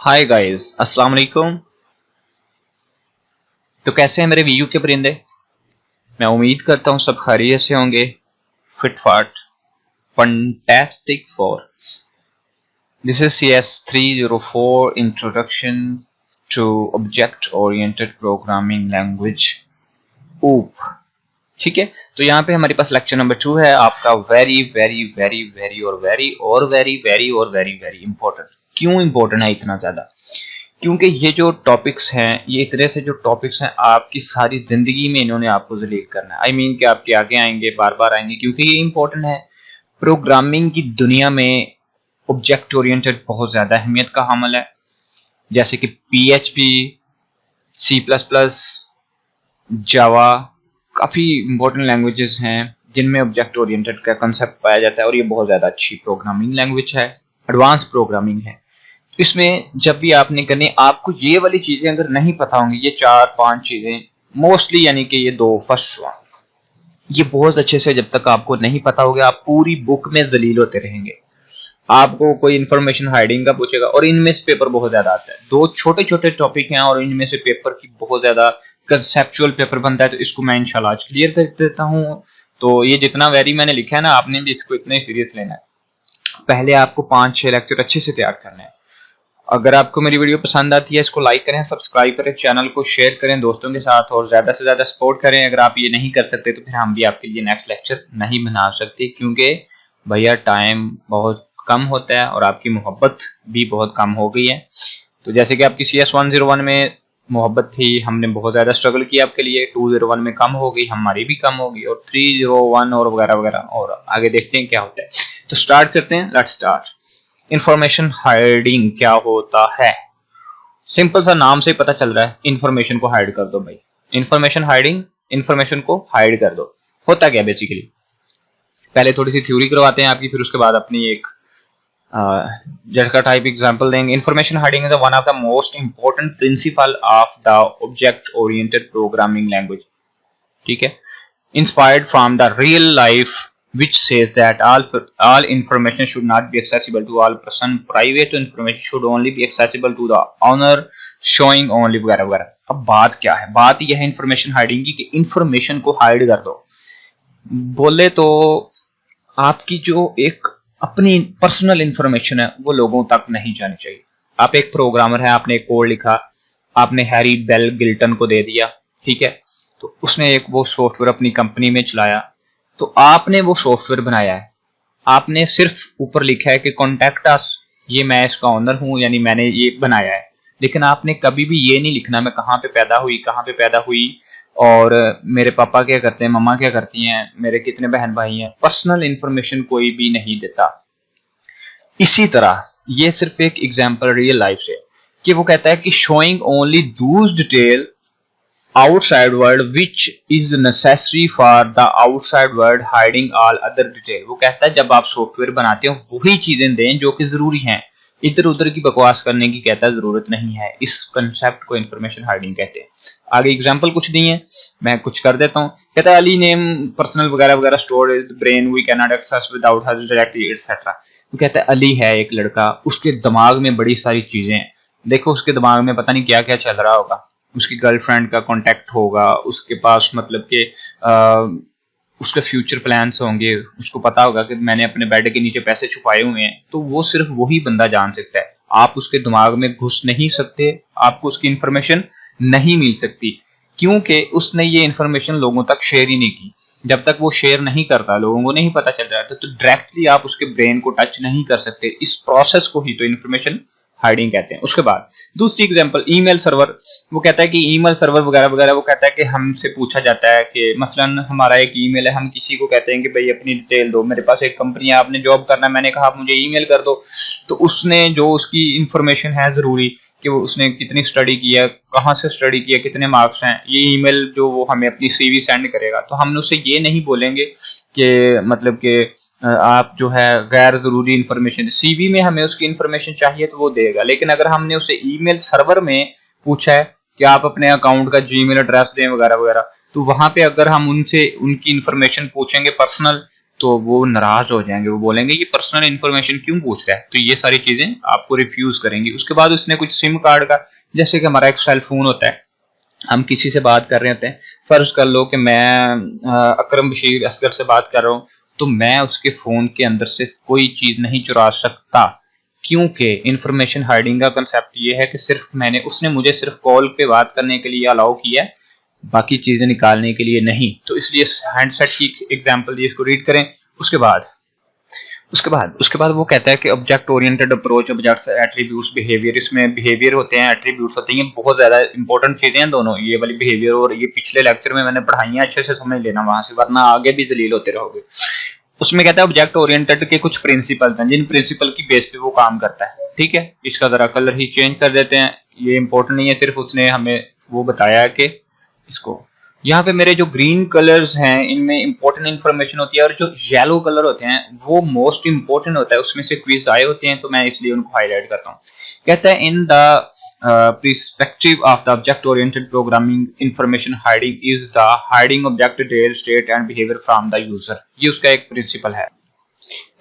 Hi guys, अस्सलाम वालेकुम। तो कैसे हैं मेरे वीयू के परिंदे? मैं उम्मीद करता हूँ सब खैरियत से होंगे। फिटफाट fantastic for this is CS304 introduction to object oriented programming language ऊप। ठीक है, तो यहाँ पे हमारे पास लेक्चर नंबर 2 है आपका। वेरी वेरी वेरी वेरी और वेरी और वेरी वेरी और वेरी वेरी इंपॉर्टेंट। क्यों इंपॉर्टेंट है इतना ज्यादा? क्योंकि ये जो टॉपिक्स हैं, ये इतने से जो टॉपिक्स हैं, आपकी सारी जिंदगी में इन्होंने आपको रिलेट करना है। आई मीन कि आपके आगे आएंगे, बार बार आएंगे, क्योंकि ये इंपॉर्टेंट है। प्रोग्रामिंग की दुनिया में ऑब्जेक्ट ओरिएंटेड बहुत ज्यादा अहमियत का हामिल है। जैसे कि PHP, C++, जावा, काफी इंपॉर्टेंट लैंग्वेजेस हैं जिनमें ऑब्जेक्ट ओरिएंटेड का कंसेप्ट पाया जाता है, और ये बहुत ज्यादा अच्छी प्रोग्रामिंग लैंग्वेज है, एडवांस प्रोग्रामिंग है। इसमें जब भी आपने करनी, आपको ये वाली चीजें अगर नहीं पता होंगी, ये 4-5 चीजें मोस्टली, यानी कि ये दो फर्स्ट वन, ये बहुत अच्छे से जब तक आपको नहीं पता होगा, आप पूरी बुक में जलील होते रहेंगे। आपको कोई इन्फॉर्मेशन हाइडिंग का पूछेगा, और इनमें से पेपर बहुत ज्यादा आता है। दो छोटे छोटे टॉपिक हैं और इनमें से पेपर की बहुत ज्यादा कंसेप्चुअल पेपर बनता है। तो इसको मैं इंशाल्लाह आज क्लियर कर देता हूँ। तो ये जितना वेरी मैंने लिखा है ना, आपने भी इसको इतना ही सीरियस लेना है। पहले आपको 5-6 लेक्चर अच्छे से तैयार करना है। अगर आपको मेरी वीडियो पसंद आती है, इसको लाइक करें, सब्सक्राइब करें, चैनल को शेयर करें दोस्तों के साथ, और ज्यादा से ज्यादा सपोर्ट करें। अगर आप ये नहीं कर सकते तो फिर हम भी आपके लिए नेक्स्ट लेक्चर नहीं बना सकते, क्योंकि भैया टाइम बहुत कम होता है और आपकी मोहब्बत भी बहुत कम हो गई है। तो जैसे कि आपकी CS101 में मोहब्बत थी, हमने बहुत ज्यादा स्ट्रगल किया आपके लिए। 201 में कम हो गई, हमारी भी कम होगी, और 301 और वगैरह वगैरह, और आगे देखते हैं क्या होता है। तो स्टार्ट करते हैं, लेट्स स्टार्ट। इंफॉर्मेशन हाइडिंग क्या होता है? सिंपल सा नाम से ही पता चल रहा है, इंफॉर्मेशन को हाइड कर दो भाई। इंफॉर्मेशन हाइडिंग, इंफॉर्मेशन को हाइड कर दो। होता क्या बेसिकली? पहले थोड़ी सी थ्योरी करवाते हैं आपकी, फिर उसके बाद अपनी एक जैसा टाइप एग्जांपल देंगे। Information hiding is one of the most important principle of the object oriented programming language. ठीक है, inspired from the real life, which says that all information should not be accessible to all person. Private information should only be accessible to the owner, showing only वगैरह वगैरह। अब बात क्या है? बात यह है इंफॉर्मेशन हाइडिंग की, कि इंफॉर्मेशन को हाइड कर दो। बोले तो आपकी जो एक अपनी पर्सनल इंफॉर्मेशन है वो लोगों तक नहीं जानी चाहिए। आप एक प्रोग्रामर है, आपने एक कोड लिखा, आपने हैरी बेल गिल्टन को दे दिया, ठीक है, तो उसने एक वो सॉफ्टवेयर अपनी कंपनी में चलाया। तो आपने वो सॉफ्टवेयर बनाया है, आपने सिर्फ ऊपर लिखा है कि कॉन्टैक्ट अस, ये मैं इसका ऑनर हूं, यानी मैंने ये बनाया है। लेकिन आपने कभी भी ये नहीं लिखना मैं कहाँ पे पैदा हुई, कहाँ पे पैदा हुई, और मेरे पापा क्या करते हैं, मम्मा क्या करती हैं, मेरे कितने बहन भाई हैं। पर्सनल इंफॉर्मेशन कोई भी नहीं देता। इसी तरह ये सिर्फ एक एग्जांपल रियल लाइफ से, कि वो कहता है कि showing only Dooj detail outside world which is necessary for the outside world, hiding all other detail। वो कहता है जब आप सॉफ्टवेयर बनाते हो वही चीजें दें जो कि जरूरी हैं, इधर उधर की बकवास करने की कहता है जरूरत नहीं है। इस कंसेप्ट को इंफॉर्मेशन हाइडिंग कहते हैं। आगे एग्जांपल कुछ दिए हैं, मैं कुछ कर देता हूँ। कहता है अली नेम पर्सनल वगैरह वगैरह store is brain, we can not access without her directly etcetera. वो कहता है अली है एक लड़का, उसके दिमाग में बड़ी सारी चीजें हैं। देखो उसके दिमाग में पता नहीं क्या क्या चल रहा होगा, उसकी गर्लफ्रेंड का कांटेक्ट होगा, उसके पास मतलब कि उसके फ्यूचर प्लान्स होंगे, उसको पता होगा कि मैंने अपने बेड के नीचे पैसे छुपाए हुए हैं। तो वो सिर्फ वही बंदा जान सकता है। आप उसके दिमाग में घुस नहीं सकते, आपको उसकी इंफॉर्मेशन नहीं मिल सकती, क्योंकि उसने ये इंफॉर्मेशन लोगों तक शेयर ही नहीं की। जब तक वो शेयर नहीं करता, लोगों को नहीं पता चल रहा था, तो डायरेक्टली आप उसके ब्रेन को टच नहीं कर सकते। इस प्रोसेस को ही तो इंफॉर्मेशन हाइडिंग कहते हैं। उसके बाद दूसरी एग्जांपल, ईमेल सर्वर। वो कहता है कि ईमेल सर्वर वगैरह वगैरह, वो कहता है कि हमसे पूछा जाता है कि मसलन हमारा एक ईमेल है, हम किसी को कहते हैं कि भाई अपनी डिटेल दो, मेरे पास एक कंपनी है, आपने जॉब करना है, मैंने कहा आप मुझे ईमेल कर दो। तो उसने जो उसकी इंफॉर्मेशन है जरूरी, कि वो उसने कितनी स्टडी किया, कहाँ से स्टडी किया, कितने मार्क्स हैं, ये ईमेल जो वो हमें अपनी CV सेंड करेगा। तो हम उससे ये नहीं बोलेंगे कि मतलब कि आप जो है गैर जरूरी इंफॉर्मेशन, CV में हमें उसकी इंफॉर्मेशन चाहिए तो वो देगा। लेकिन अगर हमने उसे ईमेल सर्वर में पूछा है कि आप अपने अकाउंट का जीमेल एड्रेस दें वगैरह वगैरह, तो वहां पे अगर हम उनसे उनकी इंफॉर्मेशन पूछेंगे पर्सनल, तो वो नाराज हो जाएंगे, वो बोलेंगे ये पर्सनल इन्फॉर्मेशन क्यों पूछ रहा है, तो ये सारी चीजें आपको रिफ्यूज करेंगी। उसके बाद उसने कुछ सिम कार्ड का, जैसे कि हमारा एक सेल फोन होता है, हम किसी से बात कर रहे होते हैं, फर्ज कर लो कि मैं अकरम बशीर असगर से बात कर रहा हूँ, तो मैं उसके फोन के अंदर से कोई चीज नहीं चुरा सकता, क्योंकि इंफॉर्मेशन हाइडिंग का कंसेप्ट ये है कि सिर्फ उसने मुझे सिर्फ कॉल पे बात करने के लिए अलाउ किया है, बाकी चीजें निकालने के लिए नहीं। तो इसलिए हैंडसेट की एग्जांपल दी, इसको रीड करें। उसके बाद वो कहता है कि object oriented approach, objects, attributes, behaviour, इसमें बिहेवियर होते हैं, एट्रीब्यूट्स होते हैं, ये बहुत ज्यादा इंपॉर्टेंट चीजें हैं दोनों, ये वाली बिहेवियर और ये पिछले लेक्चर में मैंने पढ़ाई है, अच्छे से समझ लेना वहां से, वरना आगे भी जलील होते रहोगे। उसमें कहता है ऑब्जेक्ट ओरिएंटेड के कुछ प्रिंसिपल हैं, जिन प्रिंसिपल की बेस पे वो काम करता है। ठीक है, इसका जरा कलर ही चेंज कर देते हैं, ये इंपॉर्टेंट नहीं है, सिर्फ उसने हमें वो बताया कि इसको, यहाँ पे मेरे जो ग्रीन कलर्स हैं इनमें इंपॉर्टेंट इंफॉर्मेशन होती है, और जो येलो कलर होते हैं वो मोस्ट इंपॉर्टेंट होता है, उसमें से क्विज आए होते हैं, तो मैं इसलिए उनको हाईलाइट करता हूँ। कहता है in the perspective of the object oriented programming, information hiding is the hiding object detail, state and behavior from the user। ये उसका एक प्रिंसिपल है।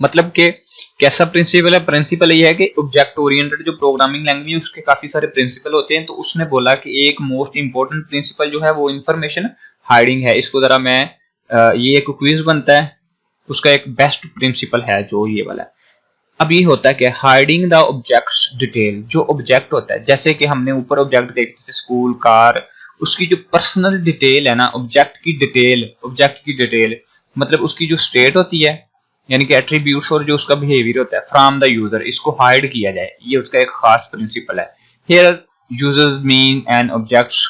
मतलब कि कैसा प्रिंसिपल है? प्रिंसिपल ये है कि ऑब्जेक्ट ओरिएंटेड जो प्रोग्रामिंग लैंग्वेज है उसके काफी सारे प्रिंसिपल होते हैं, तो उसने बोला कि एक मोस्ट इंपॉर्टेंट प्रिंसिपल जो है वो इंफॉर्मेशन हाइडिंग है। इसको जरा मैं ये एक क्विज बनता है, उसका एक बेस्ट प्रिंसिपल है जो ये वाला है। अब ये होता है कि हाइडिंग द ऑब्जेक्ट्स डिटेल, जो ऑब्जेक्ट होता है, जैसे कि हमने ऊपर ऑब्जेक्ट देखते थे स्कूल, कार, उसकी जो पर्सनल डिटेल है ना, ऑब्जेक्ट की डिटेल मतलब उसकी जो स्टेट होती है, यानी कि एट्रीब्यूट्स, और जो उसका बिहेवियर होता है फ्रॉम द यूजर, इसको हाइड किया जाए, ये उसका एक खास प्रिंसिपल है। Here users mean and objects,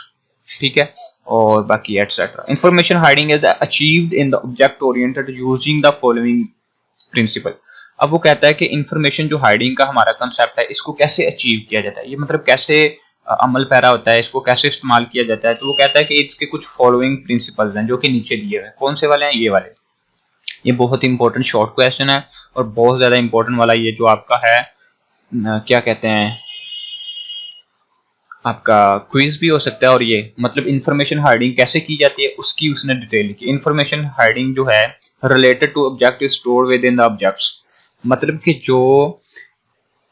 ठीक है, और बाकी etcetera. Information hiding is achieved in the object oriented using the following principle. अब वो कहता है कि इंफॉर्मेशन जो हाइडिंग का हमारा कंसेप्ट है, इसको कैसे अचीव किया जाता है, ये मतलब कैसे अमल पैरा होता है, इसको कैसे इस्तेमाल किया जाता है। तो वो कहता है कि इसके कुछ फॉलोइंग प्रिंसिपल्स हैं जो कि नीचे दिए हुए हैं। कौन से वाले हैं? ये वाले। ये बहुत इंपॉर्टेंट शॉर्ट क्वेश्चन है, और बहुत ज्यादा इंपॉर्टेंट वाला ये जो आपका है क्या कहते हैं, आपका क्विज भी हो सकता है। और ये मतलब इंफॉर्मेशन हाइडिंग कैसे की जाती है उसकी उसने डिटेल लिखी। इंफॉर्मेशन हाइडिंग जो है related to object is stored within the objects, मतलब कि जो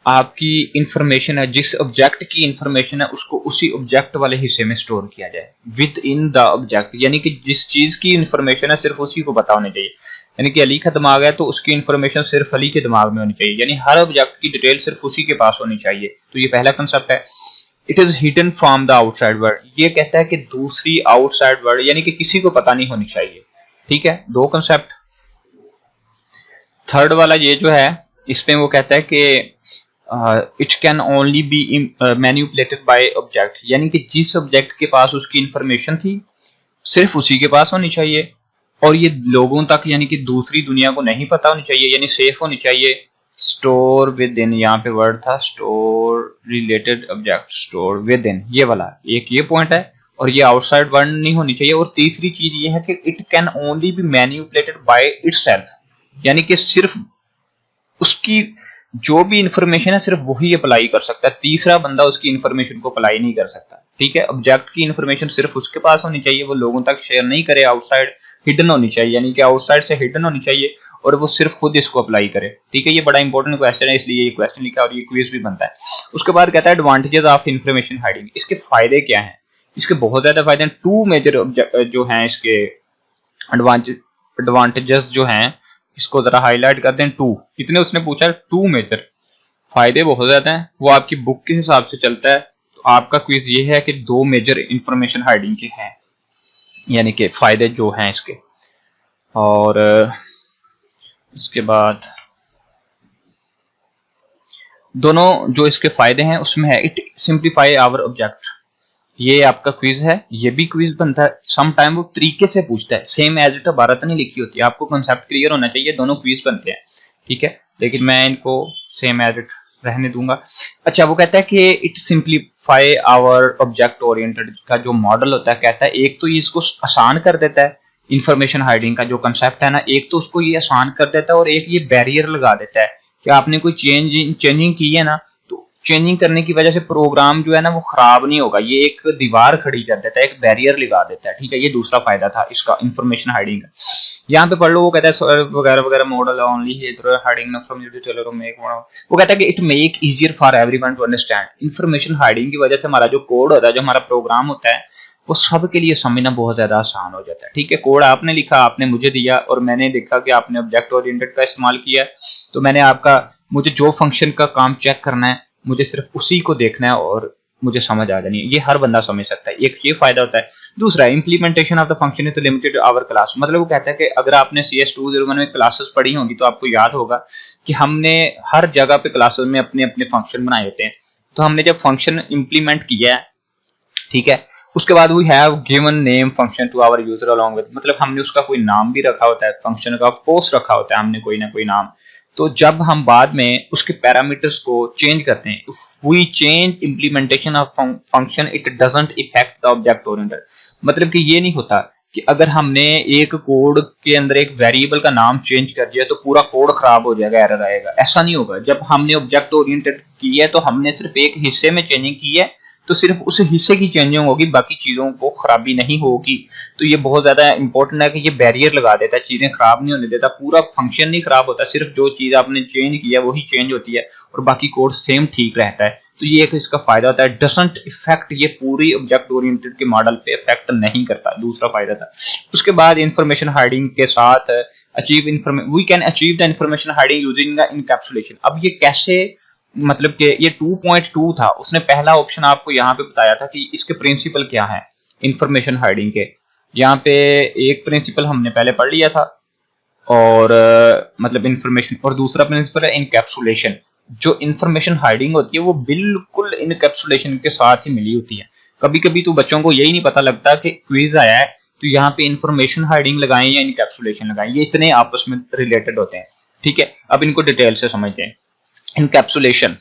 आपकी इंफॉर्मेशन है, जिस ऑब्जेक्ट की इंफॉर्मेशन है, उसको उसी ऑब्जेक्ट वाले हिस्से में स्टोर किया जाए विद इन द ऑब्जेक्ट, यानी कि जिस चीज की इंफॉर्मेशन है सिर्फ उसी को पता होनी चाहिए। यानी कि अली का दिमाग है तो उसकी इंफॉर्मेशन सिर्फ अली के दिमाग में होनी चाहिए, यानी हर ऑब्जेक्ट की डिटेल सिर्फ उसी के पास होनी चाहिए। तो ये पहला कंसेप्ट है। It is hidden from the outside world, ये कहता है कि दूसरी आउटसाइड वर्ल्ड यानी कि किसी को पता नहीं होनी चाहिए। ठीक है, दो कंसेप्ट। थर्ड वाला ये जो है, इसमें वो कहता है कि it can only be manipulated by object, यानी कि जिस ऑब्जेक्ट के पास उसकी इंफॉर्मेशन थी सिर्फ उसी के पास होनी चाहिए, और ये लोगों तक यानी कि दूसरी दुनिया को नहीं पता होनी चाहिए, यानी सेफ होनी चाहिए। स्टोर विद इन, यहाँ पे वर्ड था store, related object store with in, ये वाला एक ये पॉइंट है। और ये आउटसाइड वर्ल्ड नहीं होनी चाहिए। और तीसरी चीज ये है कि it can only be manipulated by itself, यानी कि सिर्फ उसकी जो भी इंफॉर्मेशन है सिर्फ वही अप्लाई कर सकता है, तीसरा बंदा उसकी इंफॉर्मेशन को अप्लाई नहीं कर सकता। ठीक है, ऑब्जेक्ट की इंफॉर्मेशन सिर्फ उसके पास होनी चाहिए, वो लोगों तक शेयर नहीं करे, आउटसाइड हिडन होनी चाहिए, यानी कि आउटसाइड से हिडन होनी चाहिए, और वो सिर्फ खुद इसको अप्लाई करे। ठीक है, ये बड़ा इंपॉर्टेंट क्वेश्चन है, इसलिए ये क्वेश्चन लिखा और ये क्विज भी बनता है। उसके बाद कहता है एडवांटेजेस ऑफ इंफॉर्मेशन हाइडिंग, इसके फायदे क्या हैं? इसके बहुत ज्यादा फायदे हैं। टू मेजर जो हैं इसके एडवांटेजेस जो हैं, इसको जरा हाईलाइट कर दें। टू, कितने उसने पूछा? Two major. फायदे बहुत ज्यादा हैं, वो आपकी बुक के हिसाब से चलता है। तो आपका क्विज ये है कि दो मेजर इंफॉर्मेशन हाइडिंग के हैं, यानी कि फायदे जो हैं इसके। और इसके बाद दोनों जो इसके फायदे हैं उसमें है इट सिंप्लीफाई आवर ऑब्जेक्ट, ये आपका क्विज है, ये भी क्विज बनता है। सम टाइम वो तरीके से पूछता है, सेम एज इट भारत नहीं लिखी होती, आपको कंसेप्ट क्लियर होना चाहिए, दोनों क्विज बनते हैं। ठीक है, लेकिन मैं इनको सेम एज इट रहने दूंगा। अच्छा, वो कहता है कि it simplify our object oriented का जो मॉडल होता है, कहता है एक तो ये इसको आसान कर देता है, इंफॉर्मेशन हाइडिंग का जो कंसेप्ट है ना, एक तो उसको ये आसान कर देता है, और एक ये बैरियर लगा देता है कि आपने कोई चेंजिंग की है ना, तो चेंजिंग करने की वजह से प्रोग्राम जो है ना वो खराब नहीं होगा, ये एक दीवार खड़ी कर देता है, एक बैरियर लगा देता है, ठीक है। ये दूसरा फायदा था इसका इंफॉर्मेशन हाइडिंग का। यहाँ पे पढ़ लो, वो कहता है वगैरह वगैरह model only hiding from you to make, वो कहता है कि it make easier for everyone to understand. Information hiding की वजह से हमारा जो कोड होता है, जो हमारा प्रोग्राम होता है, वो सबके लिए समझना बहुत ज्यादा आसान हो जाता है, ठीक है। कोड आपने लिखा, आपने मुझे दिया और मैंने देखा कि आपने ऑब्जेक्ट ओरिएंटेड का इस्तेमाल किया है, तो मैंने आपका, मुझे जो फंक्शन का काम चेक करना है, मुझे सिर्फ उसी को देखना है और मुझे समझ आ जानी है। ये हर बंदा समझ सकता है, एक ये फायदा होता है। दूसरा, implementation of the function is limited our class. मतलब वो कहता है कि अगर आपने CS201 में क्लासेस पढ़ी होंगी तो आपको याद होगा कि हमने हर जगह पे क्लासेस में अपने अपने फंक्शन बनाए होते हैं। तो हमने जब फंक्शन इंप्लीमेंट किया है, ठीक है, उसके बाद we have given name function to our user along with, मतलब हमने उसका कोई नाम भी रखा होता है, फंक्शन का पोस्ट रखा होता है हमने कोई ना कोई नाम। तो जब हम बाद में उसके पैरामीटर्स को चेंज करते हैं, we change implementation of function, it doesn't effect the object oriented. मतलब कि ये नहीं होता कि अगर हमने एक कोड के अंदर एक वेरिएबल का नाम चेंज कर दिया तो पूरा कोड खराब हो जाएगा, एरर आएगा, ऐसा नहीं होगा। जब हमने ऑब्जेक्ट ओरिएंटेड की है तो हमने सिर्फ एक हिस्से में चेंजिंग की है, तो सिर्फ उस हिस्से की चेंजिंग होगी, बाकी चीजों को खराबी नहीं होगी। तो ये बहुत ज्यादा इंपॉर्टेंट है कि ये बैरियर लगा देता है, चीजें खराब नहीं होने देता, पूरा फंक्शन नहीं खराब होता, सिर्फ जो चीज आपने चेंज किया वही चेंज होती है और बाकी कोड सेम ठीक रहता है। तो ये एक इसका फायदा होता है। डजंट इफेक्ट, ये पूरी ऑब्जेक्ट ओरिएंटेड के मॉडल पे इफेक्ट नहीं करता, दूसरा फायदा था। उसके बाद इंफॉर्मेशन हाइडिंग के साथ we can achieve the information hiding using the encapsulation. अब ये कैसे, मतलब कि ये 2.2 था, उसने पहला ऑप्शन आपको यहाँ पे बताया था कि इसके प्रिंसिपल क्या है इंफॉर्मेशन हाइडिंग के। यहाँ पे एक प्रिंसिपल हमने पहले पढ़ लिया था, और मतलब इंफॉर्मेशन, और दूसरा प्रिंसिपल है इनकैप्सुलेशन। जो इंफॉर्मेशन हाइडिंग होती है वो बिल्कुल इनकैप्सुलेशन के साथ ही मिली होती है। कभी कभी तो बच्चों को यही नहीं पता लगता कि क्विज आया है तो यहाँ पे इंफॉर्मेशन हाइडिंग लगाएं या इनकैप्सुलेशन लगाएं, ये इतने आपस में रिलेटेड होते हैं, ठीक है। अब इनको डिटेल से समझते हैं। Encapsulation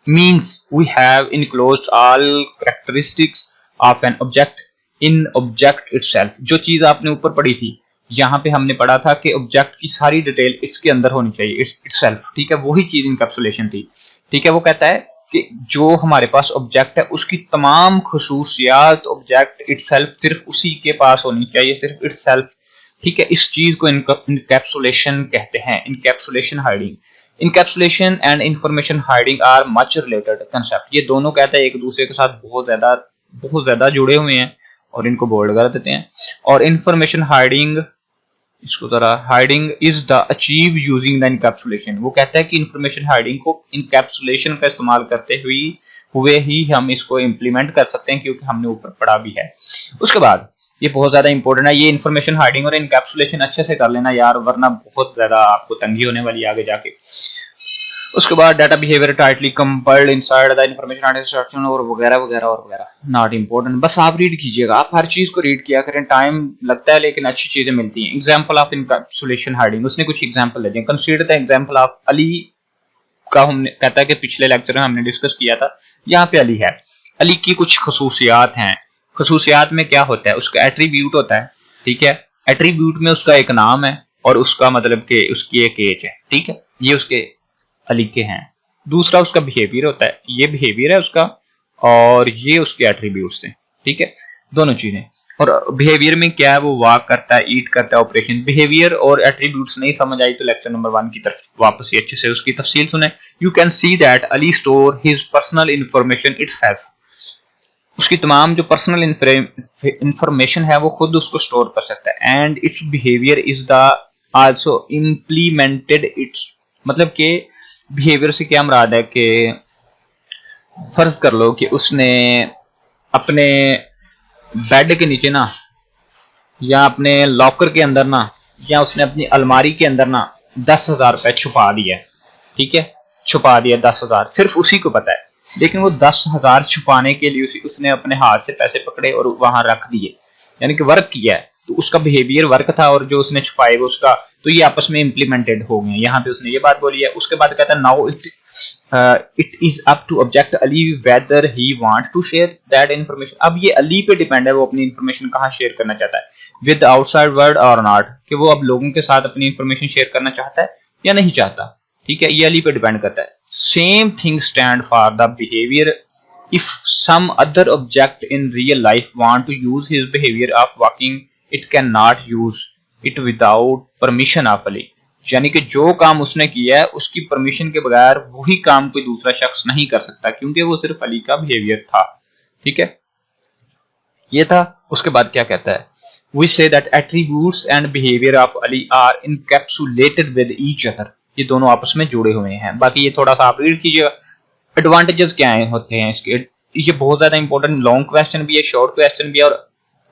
means we have enclosed all characteristics of an object in object itself। जो चीज आपने ऊपर पढ़ी थी, यहाँ पे हमने पढ़ा था कि ऑब्जेक्ट की सारी डिटेल इसके अंदर होनी चाहिए, itself, ठीक है। वही चीज इनकैप्सुलेशन थी, ठीक है। वो कहता है कि जो हमारे पास ऑब्जेक्ट है उसकी तमाम खुसूसियात ऑब्जेक्ट इटसेल्फ सिर्फ उसी के पास होनी चाहिए, सिर्फ इटसेल्फ, ठीक है। इस चीज को इनकैप्सुलेशन कहते हैं, encapsulation hiding. Encapsulation and information hiding are much related concept. ये दोनों कहते हैं एक दूसरे के साथ बहुत ज्यादा जुड़े हुए हैं, और इनको बोल्ड कर देते हैं। और इंफॉर्मेशन हाइडिंग, इसको जरा, hiding is the achieve using the encapsulation. वो कहता है कि इंफॉर्मेशन हाइडिंग को इनकैप्सुलेशन का इस्तेमाल करते हुए ही हम इसको इंप्लीमेंट कर सकते हैं, क्योंकि हमने ऊपर पढ़ा भी है। उसके बाद ये बहुत ज्यादा इंपॉर्टेंट है, ये इंफॉर्मेशन हाइडिंग और इनकैप्सुलेशन अच्छे से कर लेना यार, वरना बहुत ज्यादा आपको तंगी होने वाली है आगे जाके। उसके बाद data behaviour tightly compiled inside the information instruction और वगैरह वगैरह और वगैरह, नॉट इंपॉर्टेंट, बस आप रीड कीजिएगा, आप हर चीज को रीड किया करें, टाइम लगता है लेकिन अच्छी चीजें मिलती हैं। एग्जांपल ऑफ इनकैप्सुलेशन हाइडिंग, उसने कुछ एग्जांपल दे दिए। Consider the example of Ali का, हमने कहता है कि पिछले लेक्चर में हमने डिस्कस किया था, यहाँ पे अली है, अली की कुछ खसूसियात हैं। खसूसियात में क्या होता है, उसका एट्रीब्यूट होता है, ठीक है। एट्रीब्यूट में उसका एक नाम है और उसका मतलब कि उसकी एक एज है, ठीक है, ये उसके अली के हैं। दूसरा उसका बिहेवियर होता है, ये बिहेवियर है उसका और ये उसके एट्रीब्यूट्स हैं, ठीक है, दोनों चीजें। और बिहेवियर में क्या है, वो वॉक करता है, ईट करता है, ऑपरेशन। बिहेवियर और एट्रीब्यूट्स नहीं समझ आई तो लेक्चर नंबर 1 की तरफ वापस ही अच्छे से उसकी तफसील सुने। You can see that Ali store his personal information itself. उसकी तमाम जो पर्सनल इंफॉर्मेशन है वो खुद उसको स्टोर कर सकता है। And it's behaviour is the also implemented it's, मतलब कि बिहेवियर से क्या मुराद है कि फर्ज कर लो कि उसने अपने बेड के नीचे ना, या अपने लॉकर के अंदर ना, या उसने अपनी अलमारी के अंदर ना 10,000 रुपए छुपा दिया, ठीक है, छुपा दिया 10,000, सिर्फ उसी को पता है। लेकिन वो 10,000 छुपाने के लिए उसने अपने हाथ से पैसे पकड़े और वहां रख दिए, यानी कि वर्क किया है। तो उसका बिहेवियर वर्क था और जो उसने छुपाए वो उसका, तो ये आपस में इंप्लीमेंटेड हो गए। यहाँ पे उसने ये बात बोली है। उसके बाद कहता है now it is up to object Ali whether he want to share that information. अब ये अली पे डिपेंड है, वो अपनी इंफॉर्मेशन कहाँ शेयर करना चाहता है, विद आउटसाइड वर्ल्ड और नॉट, कि वो अब लोगों के साथ अपनी इंफॉर्मेशन शेयर करना चाहता है या नहीं चाहता, ठीक है, ये अली पे डिपेंड करता है। Same thing stand for the behavior. If some other object in real life want to use his behavior of walking, it cannot use it without permission of Ali. यानी कि जो काम उसने किया है उसकी परमिशन के बगैर वही काम कोई दूसरा शख्स नहीं कर सकता, क्योंकि वो सिर्फ अली का बिहेवियर था। ठीक है, ये था। उसके बाद क्या कहता है, we say that attributes and behavior of Ali are encapsulated with each other. ये दोनों आपस में जुड़े हुए हैं। बाकी ये थोड़ा सा आप रीड कीजिएगा, एडवांटेजेस क्या होते हैं इसके। ये बहुत ज्यादा इंपॉर्टेंट लॉन्ग क्वेश्चन भी है, शॉर्ट क्वेश्चन भी है, और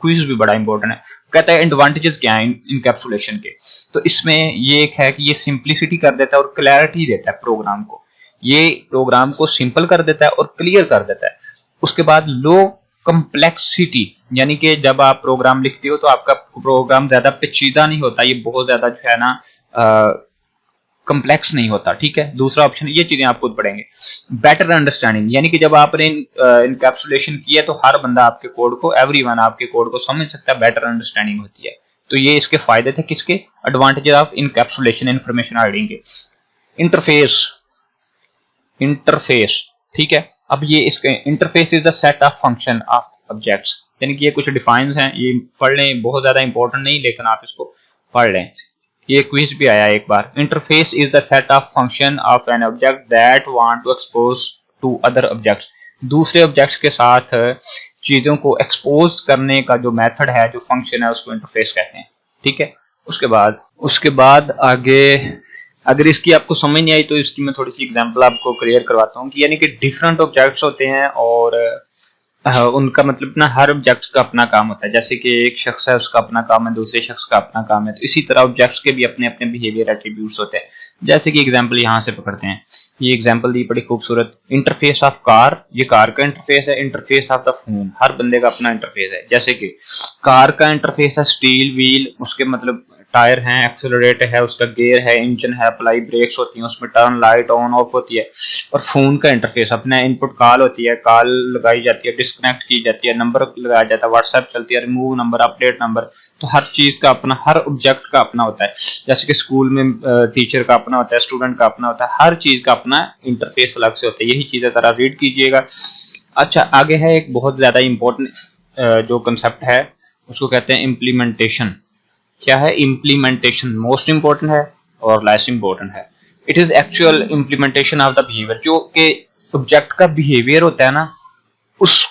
क्विज भी बड़ा इंपॉर्टेंट है। कहता है एडवांटेजेस क्या है इनकैप्सुलेशन के, तो इसमें ये एक है कि ये सिंप्लिसिटी कर देता है और क्लैरिटी देता है प्रोग्राम को। ये प्रोग्राम को सिंपल कर देता है और क्लियर कर देता है। उसके बाद लो कम्प्लेक्सिटी, यानी कि जब आप प्रोग्राम लिखते हो तो आपका प्रोग्राम ज्यादा पेचीदा नहीं होता, ये बहुत ज्यादा जो है ना कम्प्लेक्स नहीं होता। ठीक है, दूसरा ऑप्शन, ये चीजें आप खुद पढ़ेंगे। बेटर अंडरस्टैंडिंग, यानी कि जब आपने इनकैप्सुलेशन किया तो हर बंदा आपके कोड को, एवरीवन आपके कोड को समझ सकता है, बेटर अंडरस्टैंडिंग होती है। तो ये इसके फायदे थे, किसके, advantage of encapsulation information hiding के। इंटरफेस, इंटरफेस, ठीक है। अब ये इसके interface is the set of function of objects, यानी कि ये कुछ डिफाइंस हैं, ये पढ़ लें, बहुत ज्यादा इंपॉर्टेंट नहीं, लेकिन आप इसको पढ़ लें। ये क्विज भी आया एक बार। Interface is the set of function of an object that want to expose to other objects. दूसरे ऑब्जेक्ट्स के साथ चीजों को एक्सपोज करने का जो मेथड है, जो फंक्शन है, उसको इंटरफेस कहते हैं। ठीक है, उसके बाद आगे अगर इसकी आपको समझ नहीं आई तो इसकी मैं थोड़ी सी एग्जांपल आपको क्लियर करवाता हूँ कि यानी कि डिफरेंट ऑब्जेक्ट्स होते हैं और उनका मतलब ना हर ऑब्जेक्ट का अपना काम होता है। जैसे कि एक शख्स है, उसका अपना काम है, दूसरे शख्स का अपना काम है, तो इसी तरह ऑब्जेक्ट्स के भी अपने अपने बिहेवियर एट्रीब्यूट्स होते हैं। जैसे कि एग्जांपल यहाँ से पकड़ते हैं, ये एग्जांपल दी बड़ी खूबसूरत, इंटरफेस ऑफ कार, ये कार का इंटरफेस है। इंटरफेस ऑफ द फोन, हर बंदे का अपना इंटरफेस है। जैसे कि कार का इंटरफेस है स्टील व्हील, उसके मतलब टायर हैं, एक्सेलरेटर है, उसका गियर है, इंजन है, अप्लाई ब्रेक्स होती हैं, उसमें टर्न लाइट ऑन ऑफ होती है। और फोन का इंटरफेस अपना इनपुट कॉल होती है, कॉल लगाई जाती है, डिस्कनेक्ट की जाती है, नंबर लगाया जाता है, व्हाट्सएप चलती है, रिमूव नंबर, अपडेट नंबर। तो हर चीज का अपना, हर ऑब्जेक्ट का अपना होता है। जैसे कि स्कूल में टीचर का अपना होता है, स्टूडेंट का अपना होता है, हर चीज का अपना इंटरफेस अलग से होता है। यही चीजें जरा रीड कीजिएगा। अच्छा, आगे है एक बहुत ज्यादा इंपॉर्टेंट जो कंसेप्ट है, उसको कहते हैं इम्प्लीमेंटेशन। क्या है इम्प्लीमेंटेशन? मोस्ट इंपॉर्टेंट है और लेस इंपॉर्टेंट है। It is actual implementation of the behaviour, जो कि ऑब्जेक्ट का बिहेवियर होता है ना, उस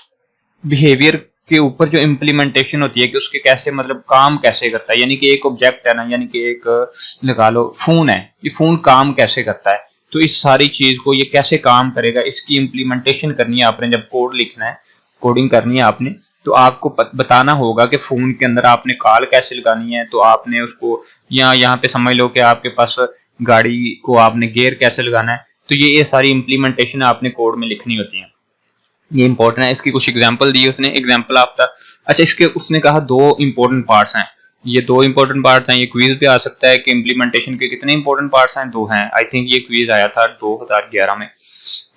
बिहेवियर के ऊपर जो इम्प्लीमेंटेशन होती है कि उसके कैसे मतलब काम कैसे करता है। यानी कि एक ऑब्जेक्ट है ना, यानी कि एक लगा लो फोन है, ये फोन काम कैसे करता है, तो इस सारी चीज को ये कैसे काम करेगा, इसकी इम्प्लीमेंटेशन करनी है आपने। जब कोड लिखना है, कोडिंग करनी है आपने, तो आपको बताना होगा कि फोन के अंदर आपने कॉल कैसे लगानी है, तो आपने उसको, या यहाँ पे समझ लो कि आपके पास गाड़ी को आपने गियर कैसे लगाना है, तो ये सारी इम्प्लीमेंटेशन आपने कोड में लिखनी होती है। ये इंपॉर्टेंट है। इसकी कुछ एग्जांपल दी उसने, एग्जांपल आपका, अच्छा इसके उसने कहा दो इंपॉर्टेंट पार्ट्स हैं, ये दो इंपॉर्टेंट पार्ट्स हैं। ये क्विज भी आ सकता है कि इम्प्लीमेंटेशन के कितने इंपॉर्टेंट पार्ट्स हैं, दो हैं। आई थिंक ये क्विज आया था 2011 में।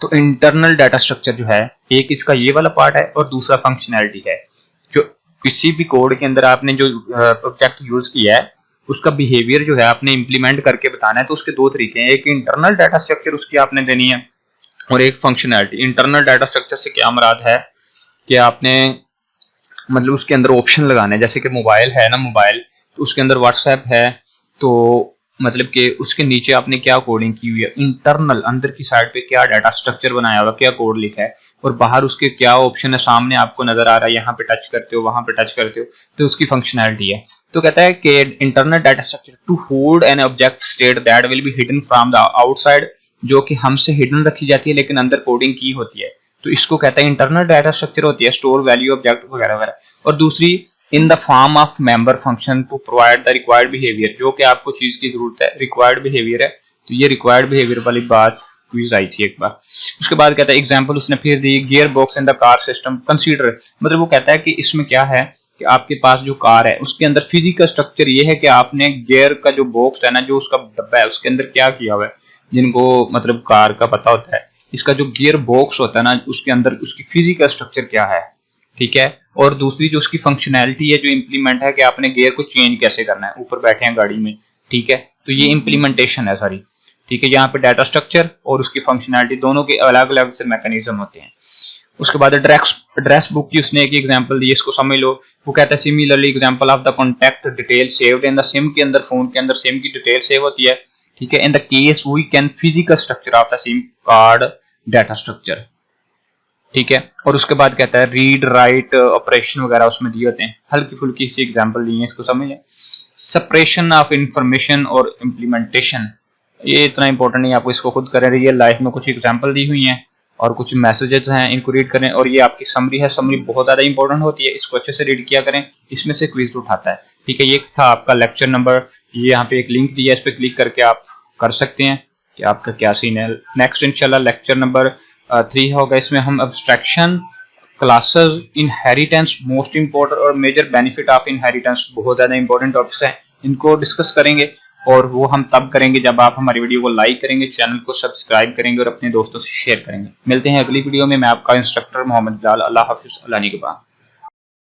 तो इंटरनल डाटा स्ट्रक्चर जो है, एक इसका ये वाला पार्ट है और दूसरा फंक्शनैलिटी है। जो किसी भी कोड के अंदर आपने जो ऑब्जेक्ट यूज किया है, उसका बिहेवियर जो है आपने इंप्लीमेंट करके बताना है। तो उसके दो तरीके हैं, एक इंटरनल डाटा स्ट्रक्चर उसकी आपने देनी है और एक फंक्शनैलिटी। इंटरनल डाटा स्ट्रक्चर से क्या मुराद है कि आपने मतलब उसके अंदर ऑप्शन लगाने हैं। जैसे कि मोबाइल है ना, मोबाइल, तो उसके अंदर व्हाट्सएप है, तो मतलब कि उसके नीचे आपने क्या कोडिंग की हुई है, इंटरनल अंदर की साइड पे क्या डाटा स्ट्रक्चर बनाया हुआ, क्या कोड लिखा है, और बाहर उसके क्या ऑप्शन है, सामने आपको नजर आ रहा है, यहाँ पे टच करते हो, वहां पे टच करते हो, तो उसकी फंक्शनैलिटी है। तो कहता है कि internal data structure to hold an object state that will be hidden from the outside, जो कि हमसे हिडन रखी जाती है लेकिन अंदर कोडिंग की होती है, तो इसको कहता है इंटरनल डाटा स्ट्रक्चर होती है, स्टोर वैल्यू ऑब्जेक्ट वगैरह वगैरह। और दूसरी in the form of member function to provide the required behaviour, जो कि आपको चीज की जरूरत है, रिक्वायर्ड बिहेवियर है। तो ये रिक्वायर्ड बिहेवियर वाली बात क्विज आई थी एक बार। उसके बाद कहता है एग्जांपल उसने फिर दी, gear box in the car system consider, मतलब वो कहता है कि इसमें क्या है कि आपके पास जो कार है उसके अंदर फिजिकल स्ट्रक्चर ये है कि आपने गियर का जो बॉक्स है ना, जो उसका डब्बा है, उसके अंदर क्या किया हुआ है, जिनको मतलब कार का पता होता है, इसका जो गियर बॉक्स होता है ना, उसके अंदर उसकी फिजिकल स्ट्रक्चर क्या है। ठीक है, और दूसरी जो उसकी फंक्शनैलिटी है, जो इंप्लीमेंट है कि आपने गियर को चेंज कैसे करना है, ऊपर बैठे हैं गाड़ी में, ठीक है, तो ये इंप्लीमेंटेशन है सारी। ठीक है, यहाँ पे डाटा स्ट्रक्चर और उसकी फंक्शनैलिटी दोनों के अलग अलग से मैकेनिज्म होते हैं। उसके बाद एड्रेस बुक की उसने एक एग्जांपल दी, इसको समझ लो। वो कहता है similarly example of the contact detail saved in the SIM के अंदर, फोन के अंदर सिम की डिटेल सेव होती है, ठीक है। In the case we can physical structure of the SIM card data structure, ठीक है। और उसके बाद कहता है रीड राइट ऑपरेशन वगैरह उसमें दिए होते हैं, हल्की फुल्की सी एग्जांपल दी है, इसको समझ लें। सेपरेशन ऑफ इंफॉर्मेशन और इम्प्लीमेंटेशन, ये इतना इंपॉर्टेंट नहीं, आपको इसको खुद करें। रियल लाइफ में कुछ एग्जांपल दी हुई हैं और कुछ मैसेजेस हैं, इनको रीड करें। और ये आपकी समरी है, समरी बहुत ज्यादा इंपॉर्टेंट होती है, इसको अच्छे से रीड किया करें, इसमें से क्विज उठाता है, ठीक है। ये था आपका लेक्चर नंबर, ये यहाँ पे एक लिंक दिया है, इस पर क्लिक करके आप कर सकते हैं कि आपका क्या सीन है। नेक्स्ट इंशाल्लाह लेक्चर नंबर 3 होगा, इसमें हम abstraction, classes, inheritance, most important और मेजर बेनिफिट ऑफ इनहेरिटेंस, बहुत ज्यादा इंपॉर्टेंट टॉपिक्स हैं, इनको डिस्कस करेंगे। और वो हम तब करेंगे जब आप हमारी वीडियो को लाइक करेंगे, चैनल को सब्सक्राइब करेंगे और अपने दोस्तों से शेयर करेंगे। मिलते हैं अगली वीडियो में। मैं आपका इंस्ट्रक्टर मोहम्मद बिलाल। अल्लाह हाफिज, अल्लाह निगहबान।